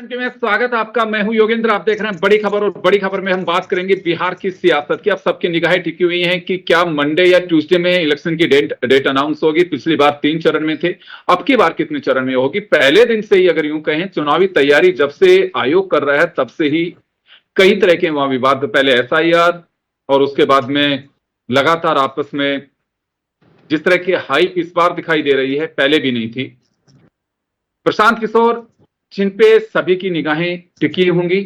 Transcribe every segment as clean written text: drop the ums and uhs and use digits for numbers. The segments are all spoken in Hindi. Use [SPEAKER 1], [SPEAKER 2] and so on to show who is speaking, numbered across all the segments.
[SPEAKER 1] एमके में स्वागत है आपका। मैं हूं योगेंद्र। आप देख रहे हैं बड़ी खबर, और बड़ी खबर में हम बात करेंगे बिहार की सियासत की। अब सबकी निगाहें टिकी हुई हैं कि क्या मंडे या ट्यूसडे में इलेक्शन की डेट अनाउंस होगी। पिछली बार 3 चरण में थे, अब की बार कितने चरण में होगी। पहले दिन से ही अगर यूं कहें, चुनावी तैयारी जब से आयोग कर रहा है तब से ही कई तरह के वहां विवाद। पहले एसआईआर और उसके बाद में लगातार आपस में जिस तरह की हाइप इस बार दिखाई दे रही है, पहले भी नहीं थी। प्रशांत किशोर, जिन पे सभी की निगाहें टिकी होंगी,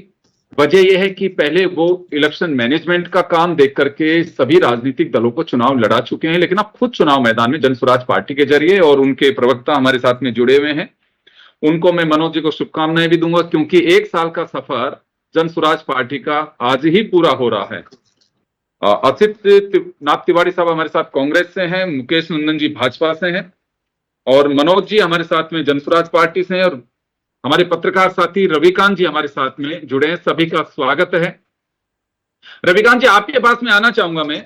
[SPEAKER 1] वजह यह है कि पहले वो इलेक्शन मैनेजमेंट का काम देख करके सभी राजनीतिक दलों को चुनाव लड़ा चुके हैं, लेकिन अब खुद चुनाव मैदान में जन स्वराज पार्टी के जरिए, और उनके प्रवक्ता हमारे साथ में जुड़े हुए हैं। उनको मैं मनोज जी को शुभकामनाएं भी दूंगा, क्योंकि 1 साल का सफर जन स्वराज पार्टी का आज ही पूरा हो रहा है। असित नाथ तिवारी साहब हमारे साथ कांग्रेस से हैं, मुकेश नंदन जी भाजपा से हैं, और मनोज जी हमारे साथ में जन स्वराज पार्टी से हैं, और हमारे पत्रकार साथी रविकांत जी हमारे साथ में जुड़े हैं। सभी का स्वागत है। रविकांत जी, आपके पास में आना चाहूंगा मैं।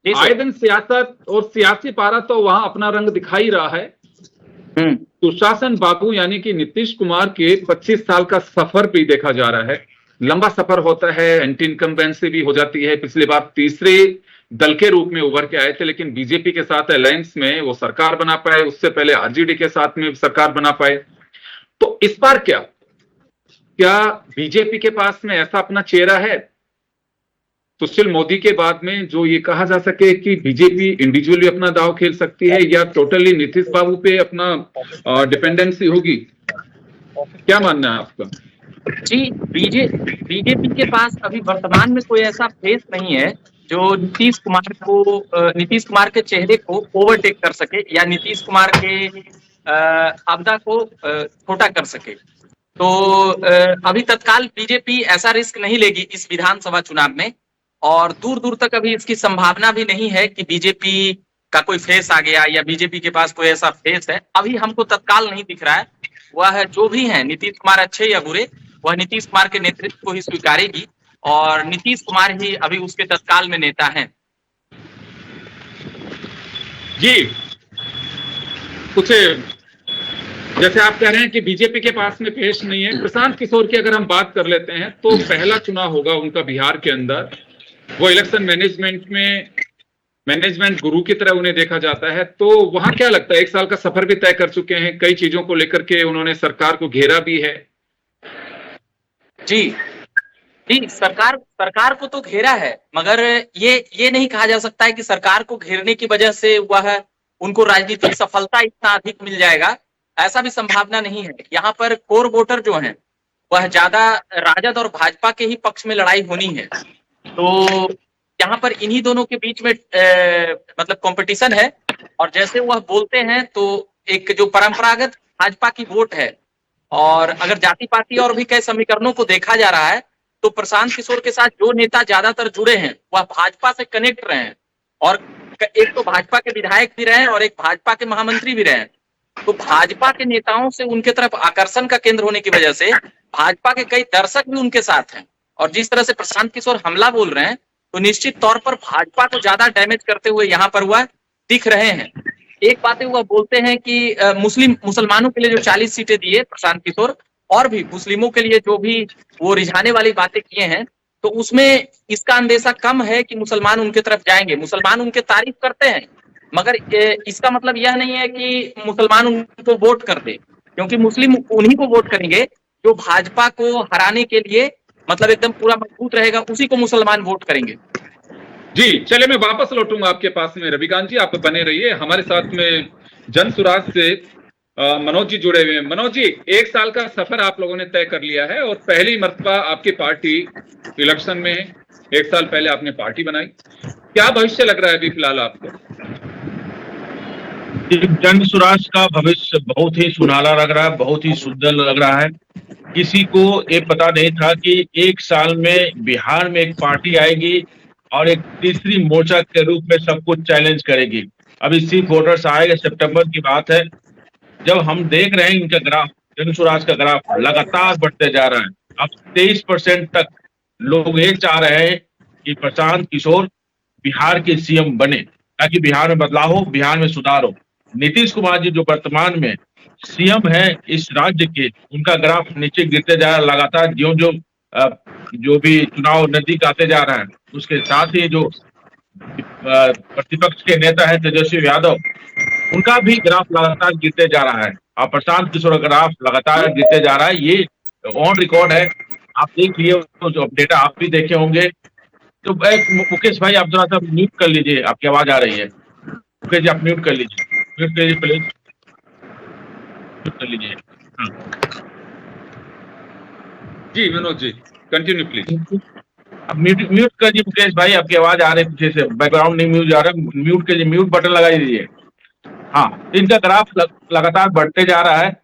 [SPEAKER 1] आए दिन सियासत और सियासी पारा तो वहां अपना रंग दिखा ही रहा है। सुशासन बाबू यानी कि नीतीश कुमार के 25 साल का सफर भी देखा जा रहा है। लंबा सफर होता है, एंटी इनकम्बेंसी भी हो जाती है। पिछली बार तीसरे दल के रूप में उभर के आए थे, लेकिन बीजेपी के साथ अलायंस में वो सरकार बना पाए। उससे पहले आरजेडी के साथ में सरकार बना पाए। तो इस बार क्या बीजेपी के पास में ऐसा अपना चेहरा है सुशील मोदी के बाद में, जो ये कहा जा सके कि बीजेपी इंडिविजुअली अपना दांव खेल सकती है, या टोटली नीतीश बाबू पे अपना डिपेंडेंसी होगी? क्या मानना है आपका?
[SPEAKER 2] जी, बीजेपी के पास अभी वर्तमान में कोई ऐसा फेस नहीं है जो नीतीश कुमार के चेहरे को ओवरटेक कर सके, या नीतीश कुमार के आपदा को छोटा कर सके। तो अभी तत्काल बीजेपी ऐसा रिस्क नहीं लेगी इस विधानसभा चुनाव में, और दूर दूर तक अभी इसकी संभावना भी नहीं है कि बीजेपी का कोई फेस आ गया, या बीजेपी के पास कोई ऐसा फेस है। अभी हमको तत्काल नहीं दिख रहा है। वह जो भी है, नीतीश कुमार अच्छे या बुरे, वह नीतीश कुमार के नेतृत्व को ही स्वीकारेगी, और नीतीश कुमार ही अभी उसके तत्काल में नेता हैं।
[SPEAKER 1] जी, कुछ जैसे आप कह रहे हैं कि बीजेपी के पास में पेश नहीं है। प्रशांत किशोर की अगर हम बात कर लेते हैं, तो पहला चुनाव होगा उनका बिहार के अंदर। वो इलेक्शन मैनेजमेंट गुरु की तरह उन्हें देखा जाता है। तो वहां क्या लगता है, 1 साल का सफर भी तय कर चुके हैं, कई चीजों को लेकर के उन्होंने सरकार को घेरा भी है।
[SPEAKER 2] जी, सरकार को तो घेरा है, मगर ये नहीं कहा जा सकता है कि सरकार को घेरने की वजह से वह उनको राजनीतिक सफलता इतना अधिक मिल जाएगा। ऐसा भी संभावना नहीं है। यहाँ पर कोर वोटर जो हैं, वह ज्यादा राजद और भाजपा के ही पक्ष में लड़ाई होनी है। तो यहाँ पर इन्हीं दोनों के बीच में मतलब कंपटीशन है। और जैसे वह बोलते हैं, तो एक जो परंपरागत भाजपा की वोट है, और अगर जाति पाति और भी कई समीकरणों को देखा जा रहा है, तो प्रशांत किशोर के साथ जो नेता ज्यादातर जुड़े हैं, वह भाजपा से कनेक्ट रहे हैं, और एक तो भाजपा के विधायक भी रहे और एक भाजपा के महामंत्री भी रहे। तो भाजपा के नेताओं से उनके तरफ आकर्षण का केंद्र होने की वजह से भाजपा के कई दर्शक भी उनके साथ हैं। और जिस तरह से प्रशांत किशोर हमला बोल रहे हैं, तो निश्चित तौर पर भाजपा को ज्यादा डैमेज करते हुए यहाँ पर वह दिख रहे हैं। एक बात वह बोलते हैं कि मुसलमानों के लिए जो 40 सीटें दिए प्रशांत किशोर, और भी मुस्लिमों के लिए जो भी वो रिझाने वाली बातें किए हैं, तो उसमें इसका अंदेशा कम है कि मुसलमान उनके तरफ जाएंगे। मुसलमान उनके तारीफ करते हैं, मगर इसका मतलब यह नहीं है कि मुसलमान उनको वोट कर दे, क्योंकि मुस्लिम उन्हीं को वोट करेंगे जो भाजपा को हराने के लिए मतलब एकदम पूरा मजबूत रहेगा, उसी को मुसलमान वोट करेंगे।
[SPEAKER 1] जी, चले मैं वापस लौटूंगा आपके पास में। रविकांत जी, आप बने रहिए। हमारे साथ में जन स्वराज से मनोज जी जुड़े हुए हैं। मनोज जी, 1 साल का सफर आप लोगों ने तय कर लिया है, और पहली मर्तबा आपकी पार्टी इलेक्शन में है। 1 साल पहले आपने पार्टी बनाई। क्या भविष्य लग रहा है अभी फिलहाल आपको?
[SPEAKER 3] जन स्वराज का भविष्य बहुत ही सुनहरा लग रहा है, बहुत ही सुंदर लग रहा है। किसी को ये पता नहीं था कि 1 साल में बिहार में एक पार्टी आएगी और एक तीसरी मोर्चा के रूप में सब कुछ चैलेंज करेगी। अभी सिर्फ वोटर्स आएगा, सितंबर की बात है। जब हम देख रहे हैं इनका ग्राफ, जन स्वराज का ग्राफ लगातार बढ़ते जा रहा है। अब 23% तक लोग ये चाह रहे हैं कि प्रशांत किशोर बिहार के सीएम बने, ताकि बिहार में बदलाव हो, बिहार में सुधार हो। नीतीश कुमार जी जो वर्तमान में सीएम है इस राज्य के, उनका ग्राफ नीचे गिरते जा रहा है लगातार। जो भी चुनाव नजदीक आते जा रहा है, उसके साथ ही जो प्रतिपक्ष के नेता है तेजस्वी यादव, उनका भी ग्राफ लगातार गिरते जा रहा है। और प्रशांत किशोर का ग्राफ लगातार गिरते जा रहा है। ये ऑन रिकॉर्ड है, आप देख लिए, जो डेटा आप भी देखे होंगे। तो मुकेश भाई, आप थोड़ा सा म्यूट कर लीजिए, आपकी आवाज आ रही है। मुकेश जी, आप म्यूट कर लीजिए, म्यूट कर लीजिए प्लीज, म्यूट कर लीजिए। हाँ
[SPEAKER 1] जी मनोज जी, कंटिन्यू प्लीज।
[SPEAKER 3] अब म्यूट कर दीजिए मुकेश भाई, आपकी आवाज आ रही है पीछे से, बैकग्राउंड नहीं म्यूट आ रहा है, म्यूट कीजिए, म्यूट बटन लगा दीजिए। हाँ, इनका ग्राफ लगातार बढ़ते जा रहा है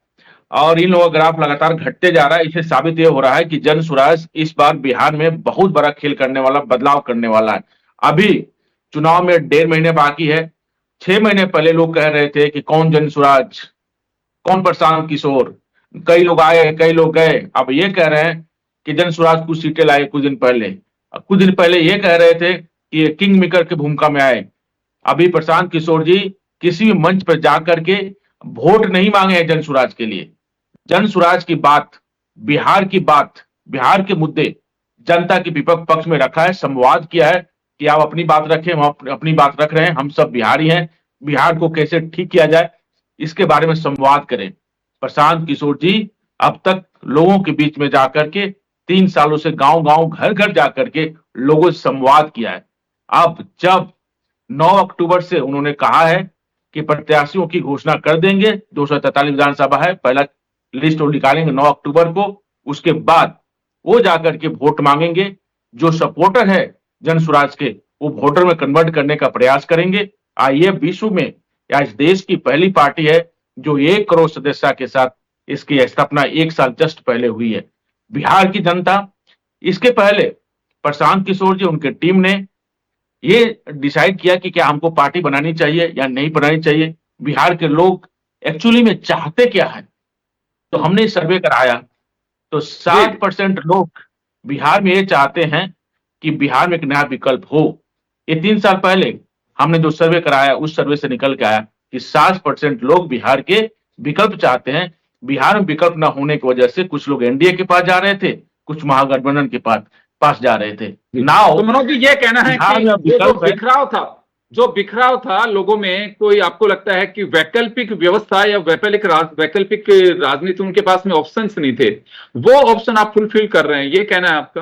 [SPEAKER 3] और इन लोगों का ग्राफ लगातार घटते जा रहा है। इससे साबित ये हो रहा है कि जन स्वराज इस बार बिहार में बहुत बड़ा खेल करने वाला, बदलाव करने वाला है। अभी चुनाव में 1.5 महीने बाकी है। 6 महीने पहले लोग कह रहे थे कि कौन जन स्वराज, कौन प्रशांत किशोर, कई लोग आए, कई लोग गए। अब ये कह रहे हैं कि जन स्वराज कुछ सीटें लाए कुछ दिन पहले। कुछ दिन पहले ये कह रहे थे कि ये किंग मेकर की भूमिका में आए। अभी प्रशांत किशोर जी किसी भी मंच पर जाकर के वोट नहीं मांगे हैं जन स्वराज के लिए। जन स्वराज की बात, बिहार की बात, बिहार के मुद्दे जनता के विपक्ष पक्ष में रखा है, संवाद किया है कि आप अपनी बात रखें, हम अपनी बात रख रहे हैं, हम सब बिहारी हैं, बिहार को कैसे ठीक किया जाए इसके बारे में संवाद करें। प्रशांत किशोर जी अब तक लोगों के बीच में जाकर के 3 सालों से गांव गांव, घर घर जाकर के लोगों से संवाद किया है। अब जब 9 अक्टूबर से उन्होंने कहा है कि प्रत्याशियों की घोषणा कर देंगे, 243 विधानसभा है, पहला लिस्ट वो निकालेंगे 9 अक्टूबर को। उसके बाद वो जाकर के वोट मांगेंगे। जो सपोर्टर है जन स्वराज के, वो वोटर में कन्वर्ट करने का प्रयास करेंगे। ये विश्व में या इस देश की पहली पार्टी है जो 1 करोड़ सदस्यता के साथ इसकी स्थापना 1 साल जस्ट पहले हुई है। बिहार की जनता, इसके पहले प्रशांत किशोर जी, उनके टीम ने ये डिसाइड किया कि क्या हमको पार्टी बनानी चाहिए या नहीं बनानी चाहिए, बिहार के लोग एक्चुअली में चाहते क्या है। तो हमने सर्वे कराया तो 60% लोग बिहार में ये चाहते हैं कि बिहार में एक नया विकल्प हो। ये 3 साल पहले हमने जो सर्वे कराया उस सर्वे से निकल के आया कि 60% लोग बिहार के विकल्प चाहते हैं। बिहार में विकल्प न होने की वजह से कुछ लोग एनडीए के पास जा रहे थे, कुछ महागठबंधन के पास जा रहे थे।
[SPEAKER 1] तो मनोज जी ये कहना है कि ये जो बिखराव था लोगों में, कोई आपको लगता है कि वैकल्पिक व्यवस्था या वैकल्पिक राजनीति उनके पास में ऑप्शंस नहीं थे, वो ऑप्शन आप फुलफिल कर रहे हैं, ये कहना है आपका?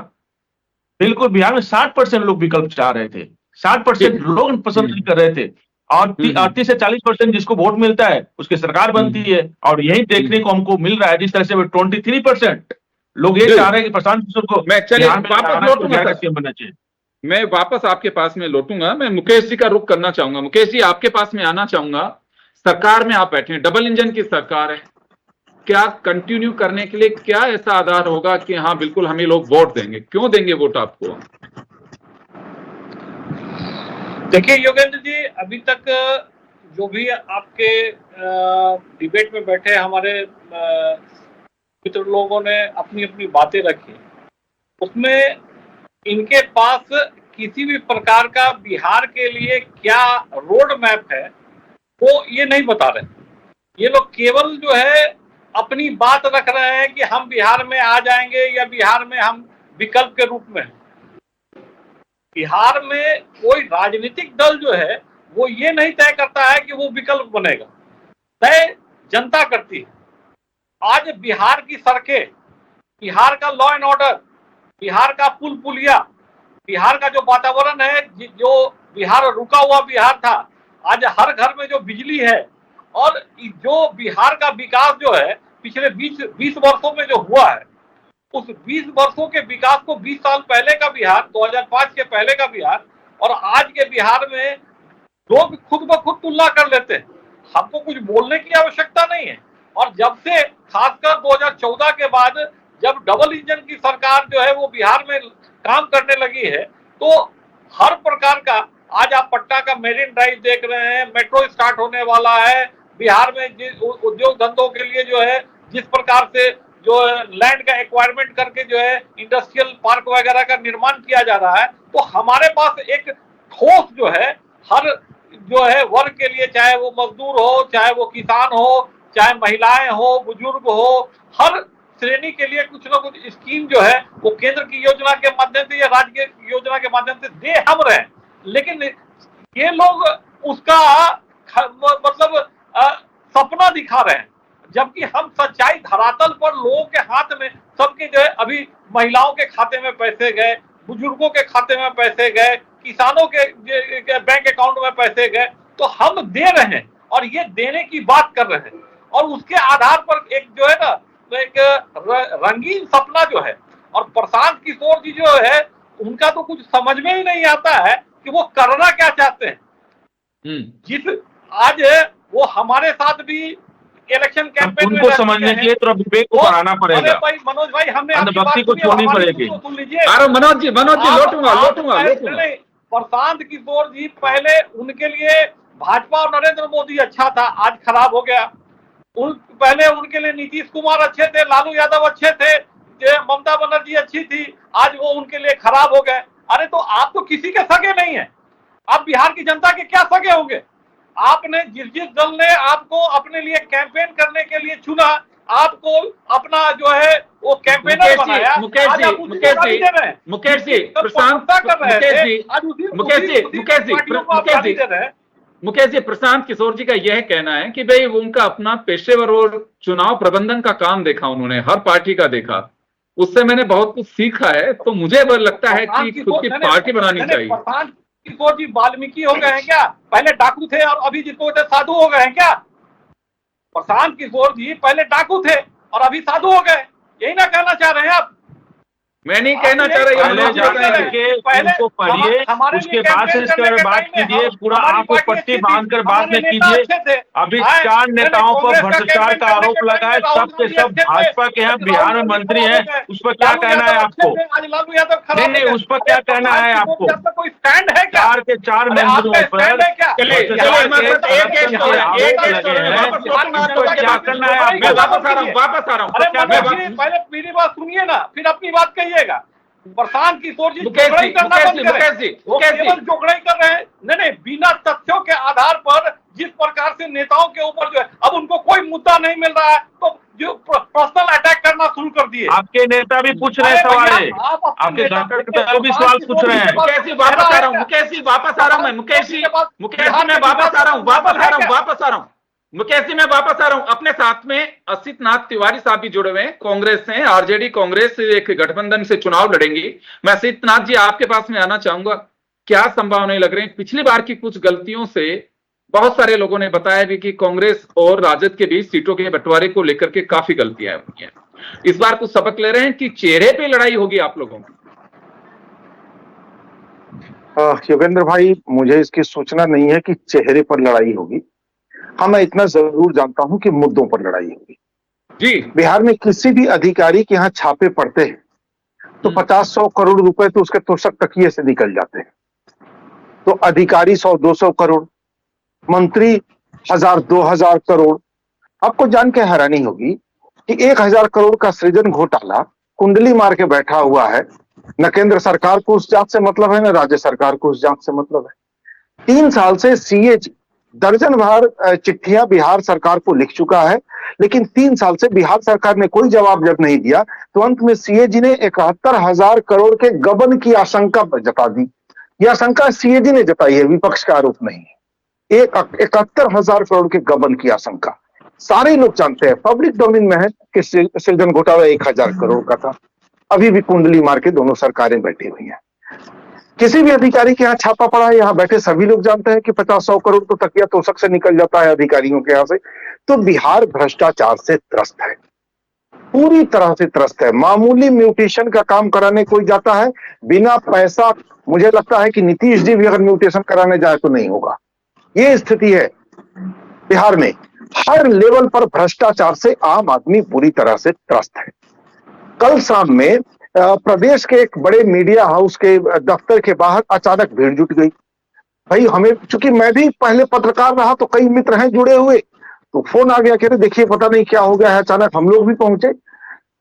[SPEAKER 3] बिल्कुल, बिहार में 60% लोग विकल्प चाह रहे थे, 60% लोग पसंद नहीं कर रहे थे। और 38 से 40% जिसको वोट मिलता है उसकी सरकार बनती है। और यही देखने को हमको मिल रहा है, जिस तरह से 23% लोग ये चाह रहे हैं कि प्रशांत किशोर को बनना चाहिए।
[SPEAKER 1] मैं वापस आपके पास में लौटूंगा, मैं मुकेश जी का रुख करना चाहूंगा। मुकेश जी, आपके पास में आना चाहूंगा। सरकार में आप बैठे हैं, डबल इंजन की सरकार है, क्या कंटिन्यू करने के लिए क्या ऐसा आधार होगा कि हाँ बिल्कुल हमें लोग वोट देंगे? क्यों देंगे वोट आपको?
[SPEAKER 4] देखिए योगेंद्र जी, अभी तक जो भी आपके डिबेट में बैठे हमारे मित्र लोगों ने अपनी अपनी बातें रखी, उसमें इनके पास किसी भी प्रकार का बिहार के लिए क्या रोड मैप है वो ये नहीं बता रहे। ये लोग केवल जो है अपनी बात रख रहे हैं कि हम बिहार में आ जाएंगे या बिहार में हम विकल्प के रूप में हैं। बिहार में कोई राजनीतिक दल जो है वो ये नहीं तय करता है कि वो विकल्प बनेगा, तय जनता करती है। आज बिहार की सड़कें, बिहार का लॉ एंड ऑर्डर, बिहार का पुल पुलिया, बिहार का जो वातावरण है, जो बिहार रुका हुआ बिहार था, आज हर घर में जो बिजली है, और जो बिहार का विकास जो है पिछले 20 वर्षों में जो हुआ है, उस 20 वर्षों के विकास को 20 साल पहले का बिहार, 2005 के पहले का बिहार और आज के बिहार में लोग खुद ब खुद तुलना कर लेते हैं। हमको कुछ बोलने की आवश्यकता नहीं है। और जब से खासकर 2014 के बाद जब डबल इंजन की सरकार जो है वो बिहार में काम करने लगी है, तो हर प्रकार का, आज आप पटना का मेरीन ड्राइव देख रहे हैं, मेट्रो स्टार्ट होने वाला है, बिहार में उद्योग धंधों के लिए जो है जिस प्रकार से जो लैंड का एक्वायरमेंट करके जो है इंडस्ट्रियल पार्क वगैरह का निर्माण किया जा रहा है, तो हमारे पास एक ठोस जो है हर जो है वर्ग के लिए, चाहे वो मजदूर हो, चाहे वो किसान हो, चाहे महिलाएं हो, बुजुर्ग हो, हर श्रेणी के लिए कुछ ना कुछ स्कीम जो है वो केंद्र की योजना के माध्यम से या राज्य की योजना के माध्यम से दे हम रहे हैं, लेकिन ये लोग उसका मतलब सपना दिखा रहे हैं, जबकि हम सच्चाई धरातल पर लोगों के हाथ में सबके जो है अभी महिलाओं के खाते में पैसे गए, बुजुर्गों के खाते में पैसे गए, किसानों के बैंक अकाउंट में पैसे गए, तो हम दे रहे हैं और ये देने की बात कर रहे हैं और उसके आधार पर एक जो है ना तो एक रंगीन सपना जो है। और प्रशांत किशोर जी जो है उनका तो कुछ समझ में ही नहीं आता है कि वो करना क्या चाहते हैं। जिस आज वो हमारे साथ भी इलेक्शन कैंपेन में
[SPEAKER 3] उनको समझने के लिए तो विवेक को बढ़ाना पड़ेगा।
[SPEAKER 4] भाई मनोज भाई, हमने
[SPEAKER 3] अंधभक्ति को छोड़नी पड़ेगी।
[SPEAKER 4] सुन लीजिए।
[SPEAKER 1] अरे मनोज जी लोटूंगा।
[SPEAKER 4] प्रशांत किशोर जी पहले उनके लिए भाजपा और नरेंद्र मोदी अच्छा था, आज खराब हो गया। पहले उनके लिए नीतीश कुमार अच्छे थे, लालू यादव अच्छे थे, ममता बनर्जी अच्छी थी, आज वो उनके लिए खराब हो गए। अरे तो आप तो किसी के सगे नहीं है, आप बिहार की जनता के क्या सगे होंगे? आपने जिस दल ने आपको अपने लिए कैंपेन करने के लिए चुना, आपको अपना जो है वो कैंपेनर बनाया।
[SPEAKER 1] मुकेश जी, प्रशांत किशोर जी का यह कहना है कि भाई उनका अपना पेशेवर और चुनाव प्रबंधन का काम देखा उन्होंने, हर पार्टी का देखा, उससे मैंने बहुत कुछ सीखा है, तो मुझे लगता है कि खुद की पार्टी बनानी चाहिए।
[SPEAKER 4] प्रशांत किशोर जी वाल्मीकि हो गए हैं क्या? पहले डाकू थे और अभी जिसको साधु हो गए हैं क्या? प्रशांत किशोर जी पहले डाकू थे और अभी साधु हो गए, यही ना कहना चाह रहे हैं आप?
[SPEAKER 3] मैं नहीं कहना चाह रही उनको पढ़िए, उसके बाद से इसके बारे में बात कीजिए, पूरा आंख को पट्टी बांधकर बात में कीजिए। अभी 4 नेताओं पर भ्रष्टाचार का आरोप लगा है, सब के सब भाजपा के हैं, बिहार में मंत्री हैं, उस पर क्या कहना है आपको? नहीं, उस पर क्या कहना है आपको?
[SPEAKER 4] कोई स्टैंड है क्या?
[SPEAKER 3] 4 के 4 मंत्रियों पर क्या करना है आपको?
[SPEAKER 1] वापस आ रहा हूँ।
[SPEAKER 4] पहले मेरी बात सुनिए ना, फिर अपनी बात कहिएगा। प्रशांत किशोर जी
[SPEAKER 1] मुकेश जी
[SPEAKER 4] जोगड़ा ही कर रहे हैं। नहीं, बिना तथ्यों के आधार पर जिस प्रकार से नेताओं के ऊपर जो है अब उनको कोई मुद्दा नहीं मिल रहा है तो जो पर्सनल अटैक करना शुरू कर दिए।
[SPEAKER 3] आपके नेता भी पूछ रहे हैं सवाल, आपके नेता भी सवाल पूछ रहे हैं।
[SPEAKER 1] मुकेश जी वापस आ रहा हूँ, मुकेश जी वापस आ रहा हूँ, मैं मुकेश जी मैं वापस आ रहा हूँ, मुकेश जी मैं वापस आ रहा हूं। अपने साथ में असित नाथ तिवारी साहब भी जुड़े हुए हैं, कांग्रेस से, आरजेडी कांग्रेस एक गठबंधन से चुनाव लड़ेंगी। मैं असित नाथ जी आपके पास में आना चाहूंगा, क्या संभावनाएं लग रही हैं? पिछली बार की कुछ गलतियों से बहुत सारे लोगों ने बताया भी कि कांग्रेस और राजद के बीच सीटों के बंटवारे को लेकर के काफी गलतियां हुई हैं। इस बार कुछ सबक ले रहे हैं कि चेहरे पे लड़ाई होगी आप लोगों की?
[SPEAKER 5] योगेंद्र भाई, मुझे इसकी सूचना नहीं है कि चेहरे पर लड़ाई होगी। हाँ, मैं इतना जरूर जानता हूं कि मुद्दों पर लड़ाई होगी। जी, बिहार में किसी भी अधिकारी के यहाँ छापे पड़ते हैं तो 50-100 करोड़ रुपए तो उसके तोशक तकिए से निकल जाते हैं। तो अधिकारी 100-200 करोड़, मंत्री 1000-2000 करोड़। आपको जान के हैरानी होगी कि 1000 करोड़ का सृजन घोटाला कुंडली मार के बैठा हुआ है। न केंद्र सरकार को उस जांच से मतलब है, न राज्य सरकार को उस जांच से मतलब है। 3 साल से सीएजी दर्जन भर चिट्ठियां बिहार सरकार को लिख चुका है, लेकिन 3 साल से बिहार सरकार ने कोई जवाब जब नहीं दिया तो अंत में सीएजी ने 71,000 करोड़ के गबन की आशंका जता दी। यह आशंका सीएजी ने जताई है, विपक्ष का आरोप नहीं है। 71,000 करोड़ के गबन की आशंका सारे लोग जानते हैं, पब्लिक डोमेन में है कि सृजन घोटाला 1000 करोड़ का था। अभी भी कुंडली मार के दोनों सरकारें बैठी हुई हैं। किसी भी अधिकारी के यहाँ छापा पड़ा है, यहाँ बैठे सभी लोग जानते हैं कि 50-100 करोड़ तो तकिया तोशक से निकल जाता है अधिकारियों के यहाँ से। तो बिहार भ्रष्टाचार से त्रस्त है, पूरी तरह से त्रस्त है। मामूली म्यूटेशन का काम कराने कोई जाता है बिना पैसा, मुझे लगता है कि नीतीश जी भी अगर म्यूटेशन कराने जाए तो नहीं होगा। ये स्थिति है बिहार में। हर लेवल पर भ्रष्टाचार से आम आदमी पूरी तरह से त्रस्त है। कल शाम में प्रदेश के एक बड़े मीडिया हाउस के दफ्तर के बाहर अचानक भीड़ जुट गई। भाई हमें, चूंकि मैं भी पहले पत्रकार रहा तो कई मित्र हैं जुड़े हुए, तो फोन आ गया, कहते देखिए पता नहीं क्या हो गया है, अचानक हम लोग भी पहुंचे।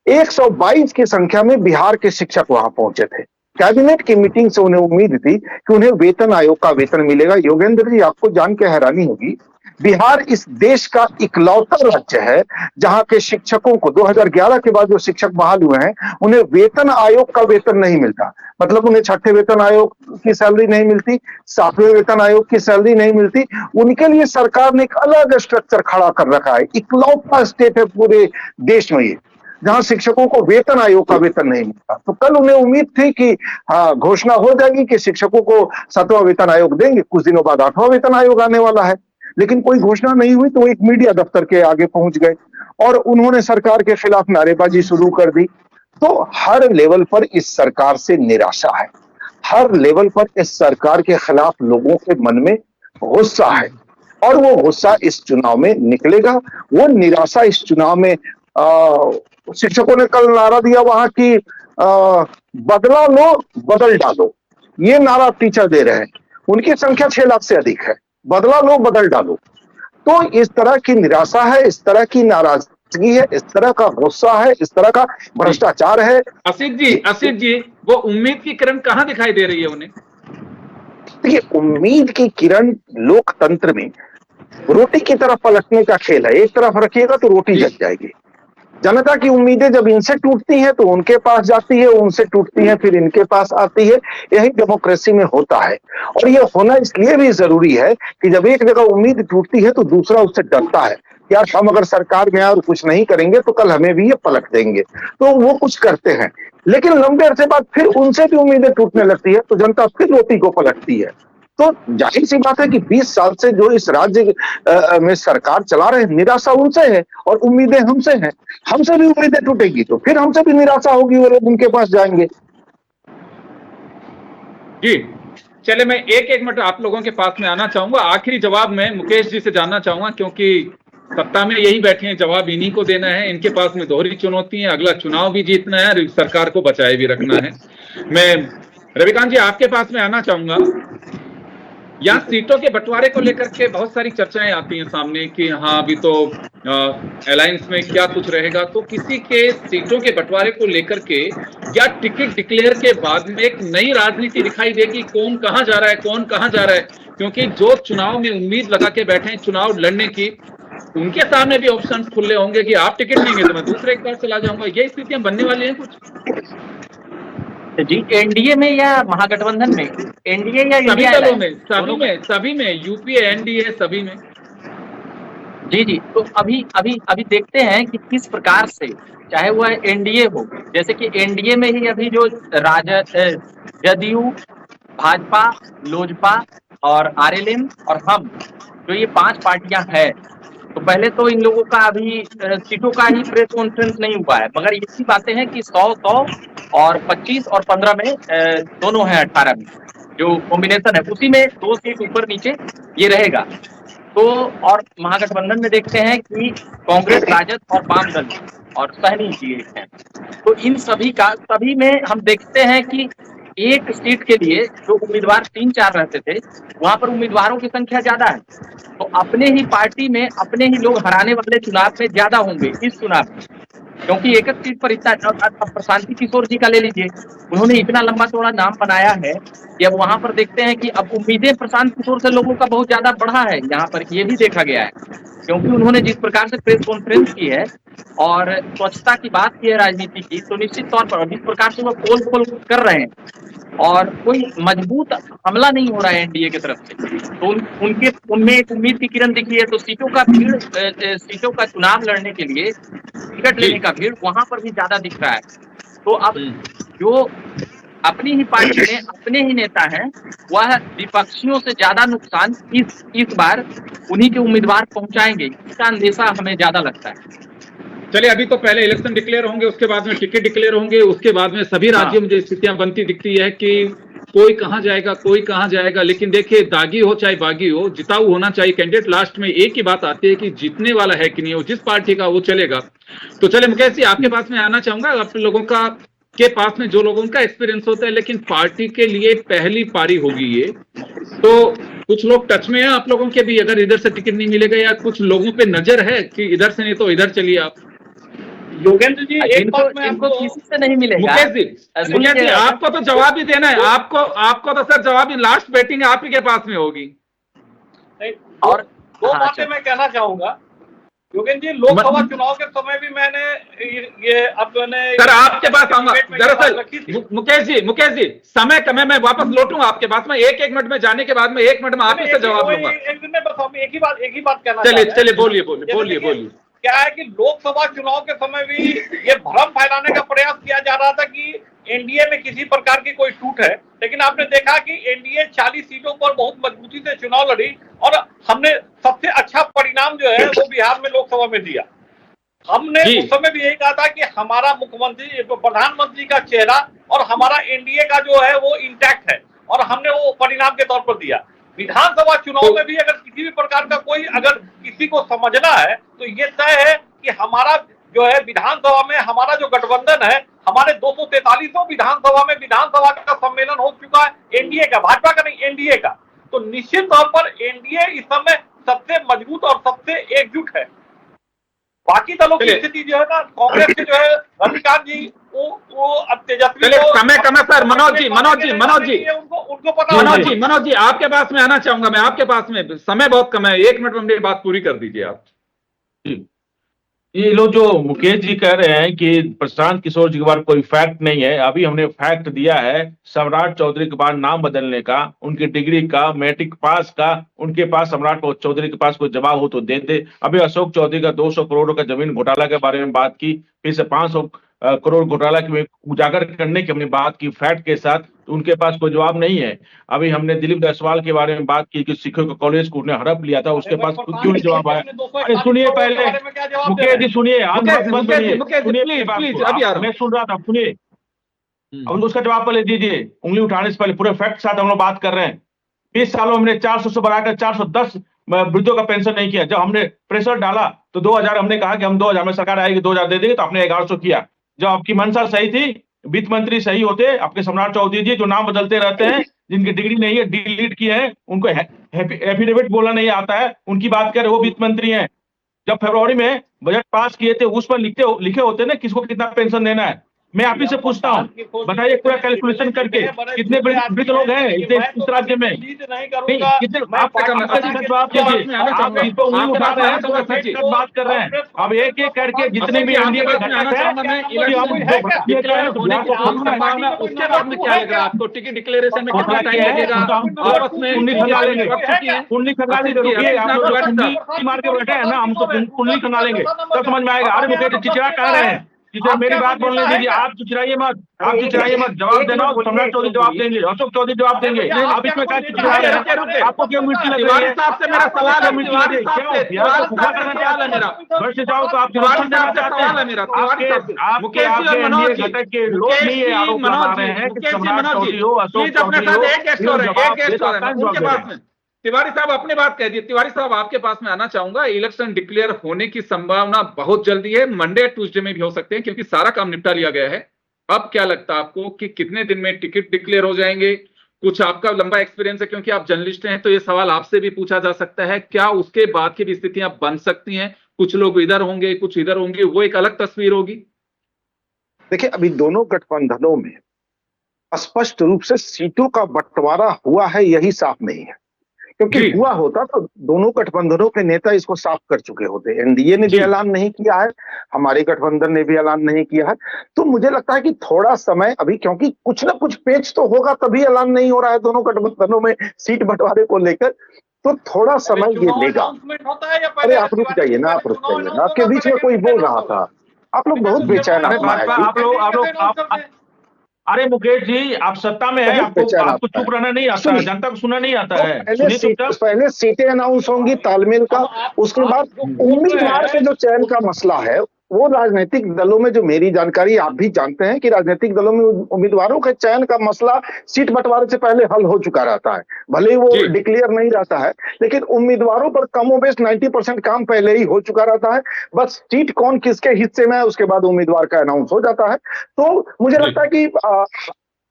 [SPEAKER 5] 122 की संख्या में बिहार के शिक्षक वहां पहुंचे थे। कैबिनेट की मीटिंग से उन्हें उम्मीद थी कि उन्हें वेतन आयोग का वेतन मिलेगा। योगेंद्र जी, आपको जान के हैरानी होगी बिहार इस देश का इकलौता राज्य है जहां के शिक्षकों को 2011 के बाद जो शिक्षक बहाल हुए हैं उन्हें वेतन आयोग का वेतन नहीं मिलता। मतलब उन्हें छठे वेतन आयोग की सैलरी नहीं मिलती, 7वें वेतन आयोग की सैलरी नहीं मिलती। उनके लिए सरकार ने एक अलग स्ट्रक्चर खड़ा कर रखा है। इकलौता स्टेट है पूरे देश में ये जहां शिक्षकों को वेतन आयोग का वेतन नहीं मिलता। तो कल उन्हें उम्मीद थी कि घोषणा हो जाएगी कि शिक्षकों को 7वां वेतन आयोग देंगे, कुछ दिनों बाद 8वां वेतन आयोग आने वाला है, लेकिन कोई घोषणा नहीं हुई। तो एक मीडिया दफ्तर के आगे पहुंच गए और उन्होंने सरकार के खिलाफ नारेबाजी शुरू कर दी। तो हर लेवल पर इस सरकार से निराशा है, हर लेवल पर इस सरकार के खिलाफ लोगों के मन में गुस्सा है और वो गुस्सा इस चुनाव में निकलेगा। वो निराशा इस चुनाव में शिक्षकों ने कल नारा दिया वहां की बदला लो बदल डालो, ये नारा टीचर दे रहे हैं। उनकी संख्या 6 लाख से अधिक है। बदला लो बदल डालो। तो इस तरह की निराशा है, इस तरह की नाराजगी है, इस तरह का गुस्सा है, इस तरह का भ्रष्टाचार है।
[SPEAKER 1] असित जी वो उम्मीद की किरण कहाँ दिखाई दे रही है उन्हें?
[SPEAKER 5] देखिए, उम्मीद की किरण लोकतंत्र में रोटी की तरफ पलटने का खेल है। एक तरफ रखिएगा तो रोटी जल जाएगी। जनता की उम्मीदें जब इनसे टूटती हैं तो उनके पास जाती है, उनसे टूटती हैं फिर इनके पास आती है। यही डेमोक्रेसी में होता है और ये होना इसलिए भी जरूरी है कि जब एक जगह उम्मीद टूटती है तो दूसरा उससे डरता है। यार हम अगर सरकार में आए और कुछ नहीं करेंगे तो कल हमें भी ये पलट देंगे, तो वो कुछ करते हैं। लेकिन लंबे अरसे बाद फिर उनसे भी उम्मीदें टूटने लगती है तो जनता फिर रोटी को पलटती है। तो जाहिर सी बात है कि 20 साल से जो इस राज्य में सरकार चला रहे, निराशा उनसे है और उम्मीदें हमसे हैं। हमसे भी उम्मीदें टूटेगी तो फिर हमसे भी निराशा होगी, वो लोग उनके पास जाएंगे।
[SPEAKER 1] जी चले, मैं एक मिनट आप लोगों के पास में आना चाहूंगा। आखिरी जवाब मैं मुकेश जी से जानना चाहूंगा क्योंकि सत्ता में यही बैठे हैं, जवाब इन्हीं को देना है। इनके पास में दोहरी चुनौती है, अगला चुनाव भी जीतना है और सरकार को बचाए भी रखना है। मैं रविकांत जी आपके पास में आना चाहूंगा। यहाँ सीटों के बंटवारे को लेकर के बहुत सारी चर्चाएं आती हैं सामने कि हाँ अभी तो अलायंस में क्या कुछ रहेगा। तो किसी के सीटों के बंटवारे को लेकर के या टिकट डिक्लेयर के बाद में एक नई राजनीति दिखाई देगी, कौन कहाँ जा रहा है, कौन कहाँ जा रहा है। क्योंकि जो चुनाव में उम्मीद लगा के बैठे हैं चुनाव लड़ने की, उनके सामने भी ऑप्शन खुले होंगे कि आप टिकट देंगे तो मैं दूसरे एक बार चला जाऊंगा। ये स्थितियां बनने वाली हैं कुछ
[SPEAKER 2] जी। एनडीए में या महागठबंधन में? एनडीए या
[SPEAKER 1] सभी दलों में, सभी में यूपीए एनडीए सभी में।
[SPEAKER 2] जी तो अभी देखते हैं कि किस प्रकार से, चाहे वह एनडीए हो, जैसे कि एनडीए में ही अभी जो राजद, जदयू, भाजपा, लोजपा और आरएलएम और हम, जो ये 5 पार्टियां हैं, तो पहले तो इन लोगों का अभी सीटों का ही प्रेस कॉन्फ्रेंस नहीं हुआ है, मगर इसी बातें हैं कि 100 और 25 और 15 में दोनों हैं 18 में जो कॉम्बिनेशन है, उसी में 2 सीट ऊपर नीचे ये रहेगा। तो और महागठबंधन में देखते हैं कि कांग्रेस, राजद और वाम दल और सहनी जी हैं। तो इन सभी में हम देखते हैं कि एक सीट के लिए जो उम्मीदवार 3-4 रहते थे, वहां पर उम्मीदवारों की संख्या ज्यादा है। तो अपने ही पार्टी में अपने ही लोग हराने वाले चुनाव में ज्यादा होंगे इस चुनाव में, क्योंकि एक सीट पर इतना। अब प्रशांति किशोर जी का ले लीजिए, उन्होंने इतना लंबा चौड़ा नाम बनाया है कि अब वहां पर देखते हैं कि अब उम्मीदें प्रशांत किशोर से लोगों का बहुत ज्यादा बढ़ा है। यहाँ पर ये भी देखा गया है, क्योंकि उन्होंने जिस प्रकार से प्रेस कॉन्फ्रेंस की है और स्वच्छता की बात की है राजनीति की, तो निश्चित तौर पर जिस प्रकार से वो पोल कर रहे हैं और कोई मजबूत हमला नहीं हो रहा है एनडीए की तरफ से, तो उनमें एक उम्मीद की किरण दिखी है। तो सीटों का चुनाव लड़ने के लिए टिकट लेने का भीड़ वहां पर भी ज्यादा दिख रहा है। तो अब जो अपनी ही पार्टी में अपने ही नेता हैं, वह विपक्षियों से ज्यादा नुकसान इस बार उन्हीं के उम्मीदवार पहुंचाएंगे, इसका अंदेशा हमें ज्यादा लगता है।
[SPEAKER 1] चलिए, अभी तो पहले इलेक्शन डिक्लेयर होंगे, उसके बाद में टिकट डिक्लेयर होंगे, उसके बाद में सभी राज्यों में जो स्थितियां बनती दिखती है कि कोई कहां जाएगा। लेकिन देखिए, दागी हो चाहे बागी हो, जिताऊ होना चाहिए कैंडिडेट। लास्ट में एक ही बात आती है कि जीतने वाला है कि नहीं, वो जिस पार्टी का वो चलेगा। तो चले मुकेश जी आपके पास में आना चाहूंगा। आप लोगों के पास में जो लोगों का एक्सपीरियंस होता है, लेकिन पार्टी के लिए पहली पारी होगी ये, तो कुछ लोग टच में है आप लोगों के भी, अगर इधर से टिकट नहीं मिलेगा, या कुछ लोगों पे नजर है कि इधर से नहीं तो इधर चलिए आप।
[SPEAKER 4] योगेंद्र जी, एक बात मैं
[SPEAKER 2] इनको किसी से नहीं मिलेगा।
[SPEAKER 1] मुकेश जी आपको तो जवाब ही देना है, आपको तो सर जवाब ही, लास्ट बैटिंग आप ही के पास में होगी।
[SPEAKER 2] और
[SPEAKER 4] दो बातें मैं कहना चाहूंगा योगेंद्र जी। लोकसभा चुनाव के समय भी मैंने ये अब मैंने
[SPEAKER 1] सर आपके पास आऊंगा दरअसल मुकेश जी समय कम है, मैं वापस लौटूंगा आपके पास में एक मिनट में जाने के बाद में 1 मिनट में आप ही से जवाब दूंगा।
[SPEAKER 4] एक दिन में बस हम एक ही बात कहना
[SPEAKER 1] चलिए बोलिए।
[SPEAKER 4] क्या है कि लोकसभा चुनाव के समय भी ये भ्रम फैलाने का प्रयास किया जा रहा था कि एनडीए में किसी प्रकार की कोई टूट है, लेकिन आपने देखा कि एनडीए 40 सीटों पर बहुत मजबूती से चुनाव लड़ी और हमने सबसे अच्छा परिणाम जो है वो बिहार में लोकसभा में दिया। हमने उस समय भी यही कहा था कि हमारा मुख्यमंत्री प्रधानमंत्री का चेहरा और हमारा एनडीए का जो है वो इंटैक्ट है और हमने वो परिणाम के तौर पर दिया। विधानसभा चुनाव में भी अगर किसी भी प्रकार का कोई अगर किसी को समझना है तो ये तय है कि हमारा जो है विधानसभा में हमारा जो गठबंधन है, हमारे 243 विधानसभा में विधानसभा का सम्मेलन हो चुका है एनडीए का, भाजपा का नहीं एनडीए का। तो निश्चित तौर पर एनडीए इस समय सबसे मजबूत और सबसे एकजुट है। बाकी दलों की स्थिति जो है ना, कांग्रेस के जो है रविकांत जी वो अब तेजस्वी
[SPEAKER 1] समय कम है सर। मनोज जी
[SPEAKER 4] उनको पता।
[SPEAKER 1] मनोज जी आपके पास में आना चाहूंगा मैं, आपके पास में समय बहुत कम है, 1 मिनट में मेरी बात पूरी कर दीजिए आप।
[SPEAKER 3] ये लोग जो मुकेश जी कह रहे हैं कि प्रशांत किशोर जी के बारे कोई फैक्ट नहीं है, अभी हमने फैक्ट दिया है सम्राट चौधरी के बाद नाम बदलने का, उनकी डिग्री का, मैट्रिक पास का। उनके पास सम्राट चौधरी के पास कोई जवाब हो तो दे दे। अभी अशोक चौधरी का 200 करोड़ का जमीन घोटाला के बारे में बात की, फिर से 500 करोड़ घोटाला की उजागर करने की हमने बात की फैक्ट के साथ, तो उनके पास कोई जवाब नहीं है। अभी हमने दिलीप जायसवाल के बारे में बात की कि सिखों के कॉलेज को उन्हें हड़प लिया था, उसके पास क्यों नहीं जवाब आया। अरे सुनिए पहले मुकेश जी, सुनिए मैं सुन रहा था, सुनिए। अब उसका जवाब पहले दीजिए, उंगली उठाने से पहले पूरे फैक्ट साथ हम लोग बात कर रहे हैं। 20 सालों में 400 से बढ़ाकर 410 वृद्धों का पेंशन नहीं किया। जब हमने प्रेशर डाला तो 2000 हमने कहा कि हम 2000 में सरकार आएगी 2000 दे देंगे, तो आपने 1100 किया। जब आपकी मंशा सही थी, वित्त मंत्री सही होते, आपके सम्राट चौधरी जी जो नाम बदलते रहते हैं, जिनकी डिग्री नहीं है, डिलीट किए हैं, उनको एफिडेविट बोलना नहीं आता है, उनकी बात करें, वो वित्त मंत्री हैं। जब फरवरी में बजट पास किए थे, उस पर लिखे होते ना किसको कितना पेंशन देना है। मैं आप ही से पूछता हूँ, बताइए पूरा कैलकुलेशन करके कितने वृद्ध लोग हैं इस राज्य में। कितने आप जवाब दीजिए, आप इस पर उंगली उठा रहे हैं तो बात कर रहे हैं। अब एक एक करके जितने भी एनडीए के घटक हैं,
[SPEAKER 1] उसके बाद में क्या लगेगा आपको? टिकट डिक्लेरेशन में कितना टाइम लगेगा? आपस में
[SPEAKER 3] कुंडली खंगालेंगे, कुंडली खंगालेंगे। रुकिए, आप लोग कुंडली मार के बैठे हैं ना, हम तो कुंडली खंगालेंगे तो समझ में आएगा। अरे मुझे चिचिड़ा कह रहे हैं, मेरी बात बोलने दीजिए, आप चिचिड़ाइए मत, जवाब देना हो सम्राट चौधरी जवाब देंगे, अशोक चौधरी जवाब देंगे। आप इसमें क्या चिचिड़ा रहे हैं? आपको क्यों मिर्ची लग रही है?
[SPEAKER 1] साहब से मेरा सवाल है,
[SPEAKER 3] मिर्ची लग रही है क्यों? यार फुकरा करना चाहता है मेरा वर्ष जाओ तो आप जवाब देना चाहते हैं। आपके घटक के लोग नहीं ये आरोप लगा रहे हैं कि सम्राट चौधरी हो, अशोक चौधरी हो।
[SPEAKER 1] तिवारी साहब अपनी बात कह दी। तिवारी साहब आपके पास में आना चाहूंगा। इलेक्शन डिक्लेयर होने की संभावना बहुत जल्दी है, मंडे ट्यूसडे में भी हो सकते हैं क्योंकि सारा काम निपटा लिया गया है। अब क्या लगता है आपको कि कितने दिन में टिकट डिक्लेयर हो जाएंगे? कुछ आपका लंबा एक्सपीरियंस है क्योंकि आप जर्नलिस्ट हैं, तो ये सवाल आपसे भी पूछा जा सकता है। क्या उसके बाद की भी स्थितियां बन सकती हैं? कुछ लोग इधर होंगे, कुछ इधर होंगे, वो एक अलग तस्वीर होगी।
[SPEAKER 5] देखिए, अभी दोनों गठबंधनों में स्पष्ट रूप से सीटों का बंटवारा हुआ है, यही साफ नहीं है। क्योंकि हुआ होता तो दोनों गठबंधनों के नेता इसको साफ कर चुके होते। एनडीए ने भी ऐलान नहीं किया है, हमारे गठबंधन ने भी ऐलान नहीं किया है। तो मुझे लगता है कि थोड़ा समय अभी, क्योंकि कुछ ना कुछ पेच तो होगा, तभी ऐलान नहीं हो रहा है दोनों गठबंधनों में सीट बंटवारे को लेकर। तो थोड़ा समय ये लेगा। अरे आप रुक जाइए ना, आप रुक जाइए ना, आपके बीच में कोई बोल रहा था, आप लोग बहुत बेचैन
[SPEAKER 3] आप अरे मुकेश जी, आप सत्ता में है, आपको चुप रहना नहीं आता है, जनता को सुनना नहीं आता है।
[SPEAKER 5] पहले सीटें अनाउंस होंगी, तालमेल का, उसके बाद उम्मीदवार के जो चयन का मसला है, वो राजनीतिक दलों में, जो मेरी जानकारी, आप भी जानते हैं कि राजनीतिक दलों में उम्मीदवारों के चयन का मसला सीट बंटवारे से पहले हल हो चुका रहता है। भले ही वो डिक्लेयर नहीं रहता है, लेकिन उम्मीदवारों पर कमोबेश 90% काम पहले ही हो चुका रहता है। बस सीट कौन किसके हिस्से में है, उसके बाद उम्मीदवार का अनाउंस हो जाता है। तो मुझे लगता है कि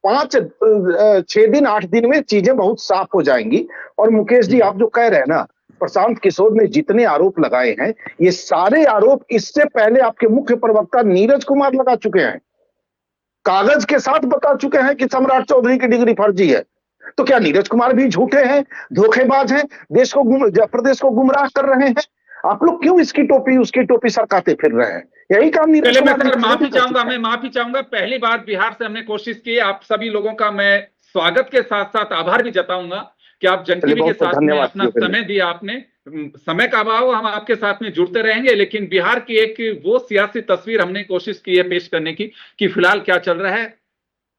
[SPEAKER 5] 5-6 दिन 8 दिन में चीजें बहुत साफ हो जाएंगी। और मुकेश जी, आप जो कह रहे हैं ना, प्रशांत किशोर ने जितने आरोप लगाए हैं, ये सारे आरोप इससे पहले आपके मुख्य प्रवक्ता नीरज कुमार लगा चुके हैं, कागज के साथ बता चुके हैं कि सम्राट चौधरी की डिग्री फर्जी है। तो क्या नीरज कुमार भी झूठे हैं, धोखेबाज हैं, प्रदेश को गुमराह कर रहे हैं? आप लोग क्यों इसकी टोपी उसकी टोपी सरकाते फिर रहे हैं? यही काम नीरज
[SPEAKER 1] पहले मैं
[SPEAKER 5] कुमार
[SPEAKER 1] सर
[SPEAKER 5] जी
[SPEAKER 1] माफी
[SPEAKER 5] कर
[SPEAKER 1] चाहूंगा,
[SPEAKER 5] चुके
[SPEAKER 1] मैं
[SPEAKER 5] हैं।
[SPEAKER 1] माफी चाहूंगा। पहली बार बिहार से हमने कोशिश की, आप सभी लोगों का मैं स्वागत के साथ साथ आभार भी जताऊंगा कि आप जन
[SPEAKER 5] चलिए,
[SPEAKER 1] टीवी के
[SPEAKER 5] बहुत बहुत
[SPEAKER 1] साथ में
[SPEAKER 5] धन्यवाद
[SPEAKER 1] अपना
[SPEAKER 5] योगेंद्र।
[SPEAKER 1] समय दिया आपने। समय का अभाव, हम आपके साथ में जुड़ते रहेंगे, लेकिन बिहार की एक वो सियासी तस्वीर हमने कोशिश की है पेश करने की कि फिलहाल क्या चल रहा है।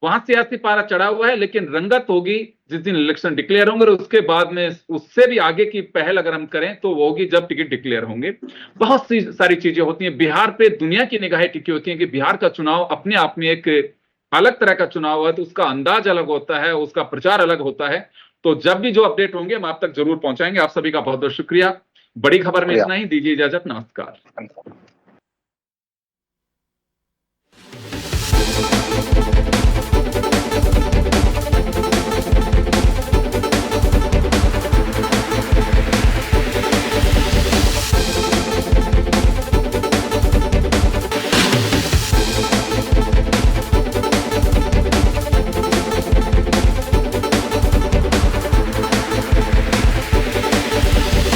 [SPEAKER 1] वहां सियासी पारा चढ़ा हुआ है, लेकिन रंगत होगी जिस दिन इलेक्शन डिक्लेयर होंगे, और उसके बाद में उससे भी आगे की पहल अगर हम करें तो वो होगी जब टिकट डिक्लेयर होंगे। बहुत सी सारी चीजें होती हैं बिहार पे, दुनिया की निगाहें टिकी होती हैं कि बिहार का चुनाव अपने आप में एक अलग तरह का चुनाव है, तो उसका अंदाज अलग होता है, उसका प्रचार अलग होता है। तो जब भी जो अपडेट होंगे हम आप तक जरूर पहुंचाएंगे। आप सभी का बहुत बहुत शुक्रिया। बड़ी खबर में इतना ही, दीजिए इजाजत, नमस्कार।